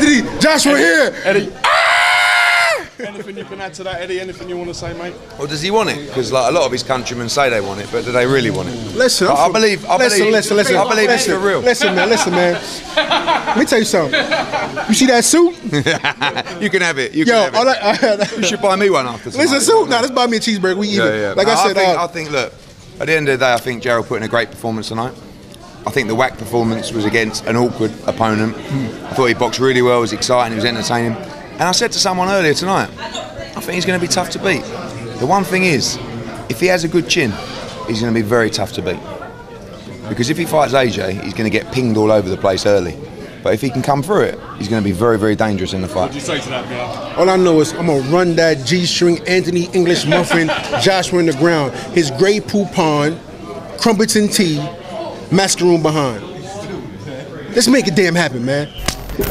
Anthony, Joshua here. Eddie. Anything you can add to that, Eddie? Anything you want to say, mate? Well, does he want it? Because like a lot of his countrymen say they want it, but do they really want it? Listen, I believe it's for real. Listen, man. Let me tell you something. You see that suit? You can have it. You can have it. You should buy me one after. Listen, suit. Nah, let's buy me a cheeseburger. We even. Yeah. Like I said, I think. Look, at the end of the day, I think Gerald put in a great performance tonight. I think the whack performance was against an awkward opponent. I thought he boxed really well. It was exciting. He was entertaining. And I said to someone earlier tonight, I think he's going to be tough to beat. The one thing is, if he has a good chin, he's going to be very tough to beat. Because if he fights AJ, he's going to get pinged all over the place early. But if he can come through it, he's going to be very, very dangerous in the fight. What would you say to that, man? All I know is I'm going to run that G-string Anthony English muffin, Joshua in the ground. His Grey Poupon, crumpets and tea, mascaroon behind. Let's make it damn happen, man.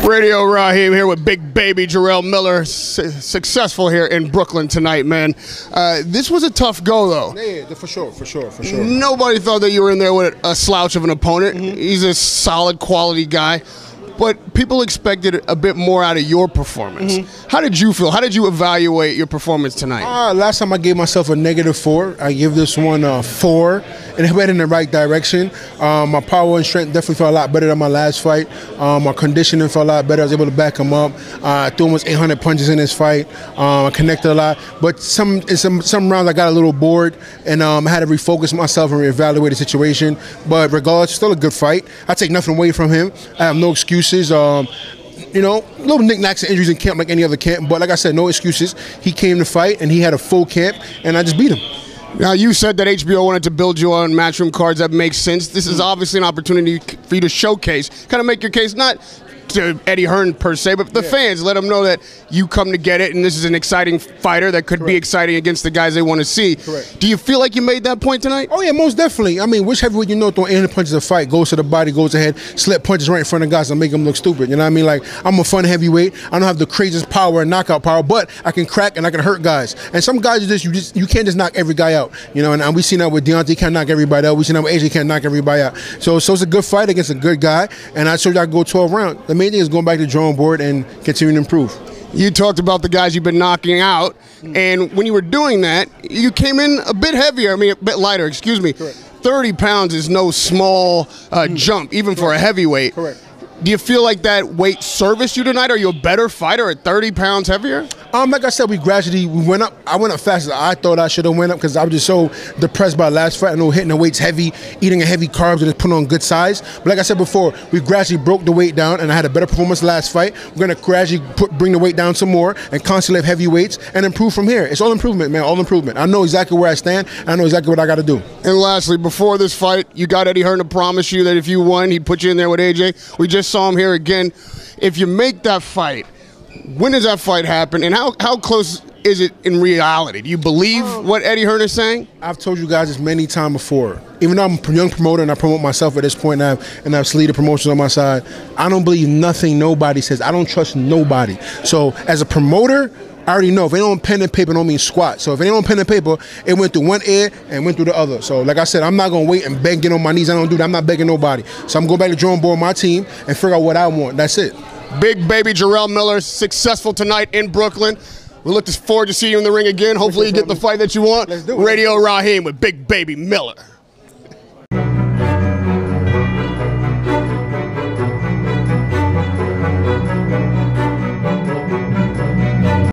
Radio Raheem here with Big Baby Jarrell Miller, successful here in Brooklyn tonight, man. This was a tough go, though. Yeah, for sure. Nobody thought that you were in there with a slouch of an opponent. He's a solid, quality guy. But people expected a bit more out of your performance. How did you feel? How did you evaluate your performance tonight? Last time I gave myself a -4. I give this one a 4, and it went in the right direction. My power and strength definitely felt a lot better than my last fight. My conditioning felt a lot better. I was able to back him up. I threw almost 800 punches in this fight. I connected a lot. But some rounds I got a little bored, and I had to refocus myself and reevaluate the situation. But regardless, still a good fight. I take nothing away from him. I have no excuses. You know, little knickknacks and injuries in camp like any other camp, but like I said, no excuses. He came to fight, and he had a full camp, and I just beat him. Now, you said that HBO wanted to build you on Matchroom cards. That makes sense. This is obviously an opportunity for you to showcase, kind of make your case, not to Eddie Hearn per se, but the fans, let them know that you come to get it, and this is an exciting fighter that could be exciting against the guys they want to see. Do you feel like you made that point tonight? Oh yeah, most definitely. I mean, which heavyweight you know throwing 800 punches a fight, goes to the body, goes ahead, slip punches right in front of guys and make them look stupid. You know what I mean? Like, I'm a fun heavyweight. I don't have the craziest power and knockout power, but I can crack and I can hurt guys. And some guys you can't just knock every guy out. You know, and we seen that with Deontay, can't knock everybody out. We seen that with AJ, can't knock everybody out. So it's a good fight against a good guy, and I showed you I can go 12 rounds. The main thing is going back to the drawing board and continue to improve. You talked about the guys you've been knocking out, and when you were doing that, you came in a bit heavier, a bit lighter, excuse me. 30 pounds is no small jump, even for a heavyweight. Do you feel like that weight serviced you tonight? Are you a better fighter at 30 pounds heavier? Like I said, we went up. I went up faster than I thought I should have went up because I was just so depressed by last fight. I know hitting the weights heavy, eating a heavy carbs, and just putting on good size. But like I said before, we gradually broke the weight down, and I had a better performance last fight. We're going to gradually bring the weight down some more and constantly have heavy weights and improve from here. It's all improvement, man, all improvement. I know exactly where I stand. I know exactly what I got to do. And lastly, before this fight, you got Eddie Hearn to promise you that if you won, he'd put you in there with AJ. We just saw him here again. If you make that fight, when does that fight happen, and how close is it in reality? Do you believe what Eddie Hearn is saying? I've told you guys this many times before. Even though I'm a young promoter and I promote myself at this point, and I have Sleater Promotions on my side, I don't believe nothing nobody says. I don't trust nobody. So as a promoter, I already know if they don't pen and paper, don't mean squat. So if they don't pen and paper, it went through one ear and went through the other. So like I said, I'm not gonna wait and beg, get on my knees. I don't do that. I'm not begging nobody. So I'm going back to the drawing board with my team and figure out what I want. That's it. Big Baby Jarrell Miller, successful tonight in Brooklyn. We look forward to seeing you in the ring again. Hopefully you get the fight that you want. Let's do it. Radio Raheem with Big Baby Miller.